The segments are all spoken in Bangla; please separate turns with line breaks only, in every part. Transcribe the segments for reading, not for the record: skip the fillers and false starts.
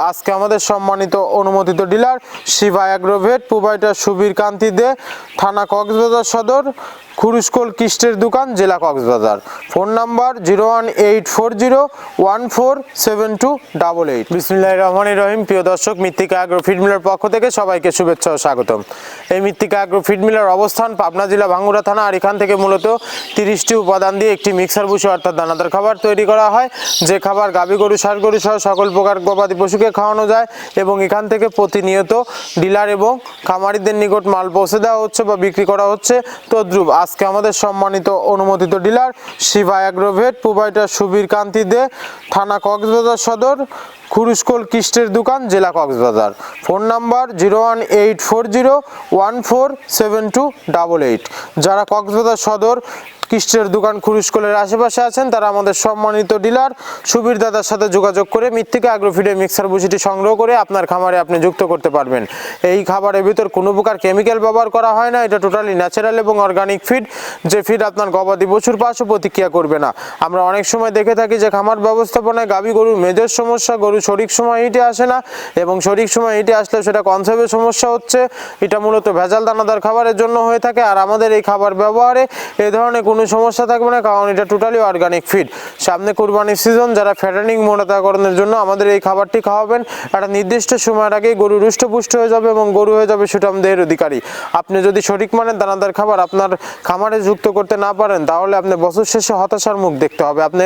আজকে আমাদের সম্মানিত অনুমোদিত dealer Shiva agrovet provider Subir Kanti Dey, থানা কক্সবাজার সদর, খুরুশকোল কিস্টের দোকান, জেলা কক্সবাজার। Phone number 01840147288। বিসমিল্লাহির রহমানির রহিম। প্রিয় দর্শক, মৃত্তিকা অ্যাগ্রো ফিড মিলের পক্ষ থেকে সবাইকে শুভেচ্ছা ও স্বাগতম। এই মৃত্তিকা অ্যাগ্রো ফিড মিলের অবস্থান পাবনা জেলা ভাঙ্গুড়া থানা, আর এখান থেকে মূলত 30টি উপাদান দিয়ে একটি মিক্সার ভুসি অর্থাৎ দানাদার খাবার তৈরি করা হয়, যে খাবার গাভী গরু, ষাঁড় গরু সহ সকল প্রকার গবাদি পশুকে খাওয়ানো যায় এবং এখান থেকে প্রতিনিয়ত ডিলার এবং খামারিদের নিকট মাল পৌঁছে দেওয়া হচ্ছে বা বিক্রি করা হচ্ছে। তদ্রুপ আজকে আমাদের সম্মানিত অনুমোদিত dealer Shiva agrovet provider Subir Kanti Dey, থানা কক্সবাজার সদর, খুরুশকোল কিস্টের দোকান, জেলা কক্সবাজার। Phone number 01840147288। যারা কক্সবাজার সদর কিস্টের দোকান খুরুশকোলের আশেপাশে আছেন তারা আমাদের সম্মানিত ডিলার সুবীর দাদার সাথে যোগাযোগ করে মৃত্তিকা অ্যাগ্রোফিডের মিক্সার ভুসিটি সংগ্রহ করে আপনার খামারে আপনি যুক্ত করতে পারবেন। এই খাবারের ভিতর কোনো প্রকার কেমিক্যাল ব্যবহার করা হয় না, এটা টোটালি ন্যাচারাল এবং অর্গানিক ফিড, যে ফিড আপনার গবাদি পশুর পাশে প্রতিক্রিয়া করবে না। আমরা অনেক সময় দেখে থাকি যে খামার ব্যবস্থাপনায় গাভী গরুর মেজর সমস্যা, গরু সঠিক সময় হিটে আসে না এবং সঠিক সময় হিটে আসলে সেটা কনসেপ্টের সমস্যা হচ্ছে। এটা মূলত ভেজাল দানাদার খাবারের জন্য হয়ে থাকে, আর আমাদের এই খাবার ব্যবহারে এই ধরনের কোনো সমস্যা থাকবে না, কারণ এটা টোটালি অর্গানিক ফিড। সামনে কুরবানির সিজন, যারা ফ্যাটেনিং মোটাতাকরণের জন্য আমাদের এই খাবারটি খাওয়াবেন, একটা নির্দিষ্ট সময়ের আগেই গরু রুষ্টপুষ্ট হয়ে যাবে এবং গরু হয়ে যাবে সুঠাম দেহের অধিকারী। আপনি যদি সঠিক মানের দানাদার খাবার আপনার খামারে যুক্ত করতে না পারেন, তাহলে আপনি বছর শেষে হতাশার মুখ দেখতে হবে, আপনি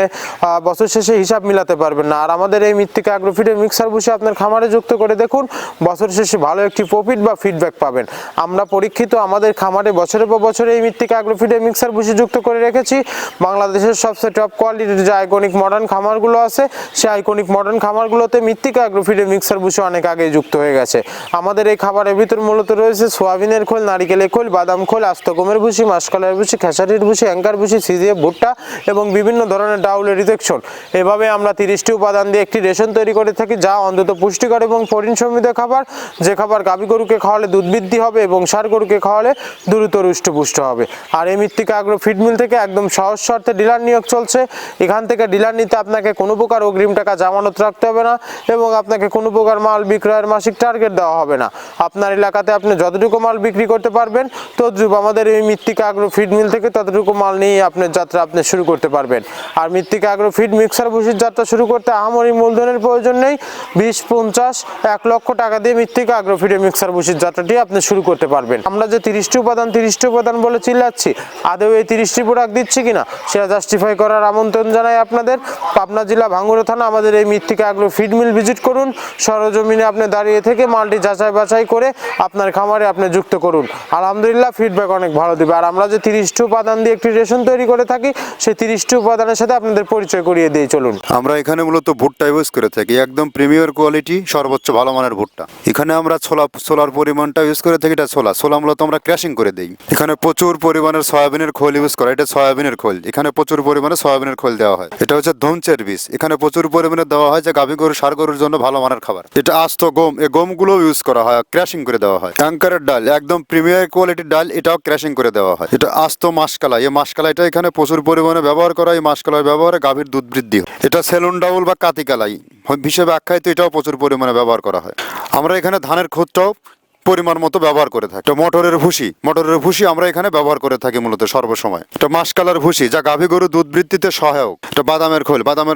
বছর শেষে হিসাব মিলাতে পারবেন না। আর আমাদের এই মৃত্তিকা অ্যাগ্রোফিডের মিক্সার বসে আপনার খামারে যুক্ত করে দেখুন, বছর শেষে ভালো একটি প্রফিট বা ফিডব্যাক পাবেন। আমরা পরীক্ষিত আমাদের খামারে বছরের পর বছর এই মৃত্তিকা অ্যাগ্রোফিডের মিক্সার বসে যুক্ত করে রেখেছি। বাংলাদেশের সবচেয়ে টপ কোয়ালিটির যে আইকনিক মডার্ন খামারগুলো আছে, সেই আইকনিক মডার্ন খামারগুলোতে মৃত্তিকা অ্যাগ্রোফিডের মিক্সার বসে অনেক আগেই যুক্ত হয়ে গেছে। আমাদের এই খাবারের ভিতর মূলত রয়েছে সোয়াবিনের খোল, নারিকেলের খোল, বাদাম খোল, আস্ত গমের ভুসি, মাসকলাইয়ের ভুসি, খেসারির ভুসি, অ্যাঙ্কার ভুসি, সিজিএফ ভুট্টা এবং বিভিন্ন ধরনের ডাউলের রিজেকশন। এভাবে আমরা 30টি উপাদান দিয়ে একটি রেশন তৈরি করে থাকি, যা অন্তত পুষ্টিকর এবং প্রোটিন সমৃদ্ধ খাবার, যে খাবার গাভী গরুকে খাওয়ালে দুধ বৃদ্ধি হবে এবং ষাঁড় গরুকে খাওয়ালে দ্রুত হৃষ্টপুষ্ট হবে। আর এই মৃত্তিকা অ্যাগ্রো ফিড মিল থেকে একদম সহজ শর্তে ডিলার নিয়োগ চলছে। এখান থেকে ডিলার নিতে আপনাকে কোনো প্রকার অগ্রিম টাকা জামানত রাখতে হবে না এবং আপনাকে কোনো প্রকার মাল বিক্রয়ের মাসিক টার্গেট দেওয়া হবে না। আপনার এলাকাতে আপনি যতটুকু মাল বিক্রি করতে পারবেন, তদ্রুপ আমাদের এই মৃত্তিকা অ্যাগ্রো ফিড মিল থেকে ততটুকু মাল নিয়ে আপনার যাত্রা আপনি শুরু করতে পারবেন। আর মৃত্তিকা অ্যাগ্রো ফিড মিক্সার ভুসির যাত্রা শুরু করতে আহামরি মূলধনের প্রয়োজন নেই। 20, 50, 1 লক্ষ টাকা দিয়ে মৃত্তিকা অ্যাগ্রো ফিডের মিক্সার ভুসির যাত্রাটি আপনি শুরু করতে পারবেন। আমরা যে 30টি উপাদান বলে চিল্লাচ্ছি, আদৌ এই 30টি প্রোডাক্ট দিচ্ছি কিনা সেটা জাস্টিফাই করার আমন্ত্রণ জানাই আপনাদের। পাবনা জেলা ভাঙ্গুড়া থানা আমাদের এই মৃত্তিকা অ্যাগ্রো ফিড মিল ভিজিট করুন, সরজমিনে আপনি দাঁড়িয়ে থেকে মালটি যাচাই বাছাই করে আপনার খামারে আপনি যুক্ত করুন। আলহামদুলিল্লাহ ফিডব্যাক অনেক ভালো দিবে। আর আমরা যে 30টি উপাদান দিয়ে একটি রেশন তৈরি করে থাকি, সেই 30টি উপাদানের সাথে আপনাদের পরিচয় করিয়ে দিয়ে চলুন।
আমরা এখানে মূলত ভুট্টা ইউজ করে থাকি, একদম প্রিমিয়ার কোয়ালিটি, সর্বোচ্চ ভালো মানের ভুট্টা। এখানে আমরা ছোলার পরিমাণটা ইউজ করে থাকি, এটা ছোলা মূলত আমরা ক্র্যাশিং করে দিই। এখানে প্রচুর পরিমাণের সয়াবিনের খোল ইউজ করা, এটা সয়াবিনের খোল, এখানে প্রচুর পরিমাণে সয়াবিনের খোল দেওয়া হয়। এটা হচ্ছে ধনচের বীজ, এখানে প্রচুর পরিমাণে দেওয়া হয়, যে গাভী গরু, ষাঁড় গরুর জন্য ভালো মানের খাবার। এটা আস্ত গম, এই গমগুলো ইউজ করা হয়, ক্র্যাশিং করে দেওয়া হয়। অ্যাঙ্কারের ডাল, একদম প্রিমিয়ার কোয়ালিটির ডাল, এটাও ক্র্যাশিং করে দেওয়া হয়। এটা আস্ত মাসকলাই, এই মাসকলাইটা এখানে প্রচুর পরিমাণে ব্যবহার করা হয়। এই মাসকলাই ব্যবহারে গাভীর দুধ বৃদ্ধি হয়। এটা সেলুন ডাউল বা কাতিকালাই হিসেবে আখ্যায়িত, এটাও প্রচুর পরিমাণে ব্যবহার করা হয়। আমরা এখানে ধানের খোঁজটাও পরিমাণ মতো ব্যবহার করে থাকি। এটা মটরের ভুসি আমরা এখানে ব্যবহার করে থাকি মূলত সর্বসময়। এটা মাসকালার ভুসি, যা গাভী গরু দুধ বৃদ্ধিতে সহায়ক। এটা বাদামের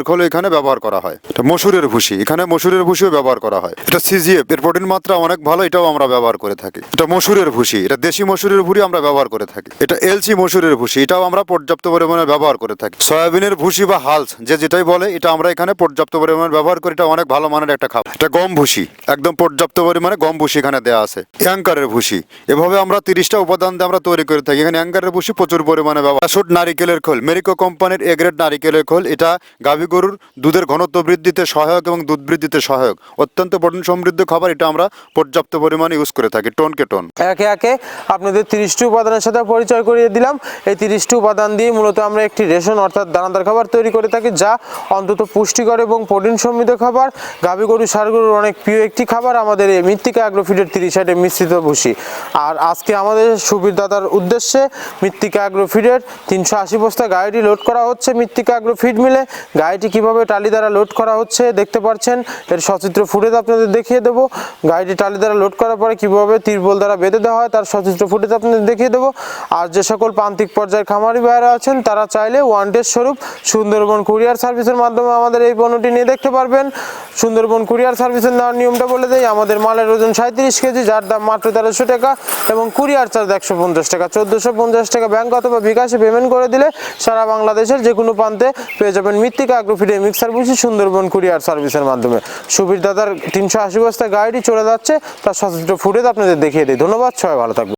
খোল এখানে ব্যবহার করা হয়। এটা মসুরের ভুসি, এখানে মসুরের ভুসিও ব্যবহার করা হয়। এটা সিজিএফ, এর প্রোটিন মাত্রা অনেক ভালো, এটাও আমরা ব্যবহার করে থাকি। এটা মসুরের ভুসি, এটা দেশি মসুরের ভুসি আমরা ব্যবহার করে থাকি। এটা এলসি মসুরের ভুসি, এটাও আমরা পর্যাপ্ত পরিমাণে ব্যবহার করে থাকি। সয়াবিনের ভুসি বা হালস, যেটাই বলে, এটা আমরা এখানে পর্যাপ্ত পরিমাণে ব্যবহার করি, এটা অনেক ভালো মানের একটা খাবার। এটা গম ভুসি, একদম পর্যাপ্ত পরিমাণে গম ভুসি এখানে দেওয়া আছে। অ্যাঙ্কারের ভুসি, এভাবে আমরা 30টা উপাদান দিয়ে আমরা তৈরি করে থাকি। এখানে অ্যাঙ্কারের ভুসি প্রচুর পরিমাণে ব্যবহার। নারিকেলের খোল, মেরিকো কোম্পানির এ গ্রেড নারিকেলের খোল, এটা গাভী গরুর দুধের ঘনত্ব বৃদ্ধিতে সহায়ক এবং দুধ বৃদ্ধিতে সহায়ক, অত্যন্ত প্রোটিন সমৃদ্ধ খাবার। এটা আমরা পর্যাপ্ত পরিমাণে ইউজ করে থাকি, টনকে টন।
একে একে আপনাদের 30টি উপাদানের সাথে পরিচয় করিয়ে দিলাম। এই 30টি উপাদান দিয়ে মূলত আমরা একটি রেশন অর্থাৎ দানাদার খাবার তৈরি করে থাকি, যা অন্তত পুষ্টিকর এবং প্রোটিন সমৃদ্ধ খাবার। গাভী গরু, ষাঁড় গরুর অনেক প্রিয় একটি খাবার। আমাদের এই মৃত্তিকা অ্যাগ্রো ফিডের 30 সাইডে মিশ্রিত ভুসি। আর আজকে আমাদের সুবীর দাদার উদ্দেশ্যে মৃত্তিকা অ্যাগ্রো ফিডের 380 বস্তা গাড়িটি লোড করা হচ্ছে মৃত্তিকা অ্যাগ্রো ফিড মিলে। গাড়িটি কিভাবে টালি দ্বারা লোড করা হচ্ছে দেখতে পাচ্ছেন, এর সচিত্র ফুটেজ আপনাদের দেখিয়ে দেবো। গাড়িটি টালি দ্বারা লোড করার পরে কিভাবে তিরপল দ্বারা বেঁধে দেওয়া হয় তার সচিত্র ফুটেজ আপনাদের দেখিয়ে দেবো। আর যে সকল প্রান্তিক পর্যায়ের খামারি ভাইয়েরা আছেন তারা চাইলে ওয়ান ডে স্বরূপ সুন্দরবন কুরিয়ার সার্ভিসের মাধ্যমে আমাদের এই পণ্যটি নিয়ে দেখতে পারবেন। সুন্দরবন কুরিয়ার সার্ভিসের নেওয়ার নিয়মটা বলে দেয়, আমাদের মালের ওজন 37 কেজি, যার দাম মাত্র 1300 টাকা এবং কুরিয়ার চার্জ 150 টাকা। 1450 টাকা ব্যাংক অথবা বিকাশে পেমেন্ট করে দিলে সারা বাংলাদেশের যে কোনো প্রান্তে পেয়ে যাবেন মৃত্তিকা অ্যাগ্রো ফিডের মিক্সার ভুসি সুন্দরবন কুরিয়ার সার্ভিসের মাধ্যমে। সুবীর দাদার 380 বস্তা গাড়িটি চলে যাচ্ছে, তার সচিত্র ফুটেজ আপনাদের দেখিয়ে দিই। ধন্যবাদ, সবাই ভালো থাকবেন।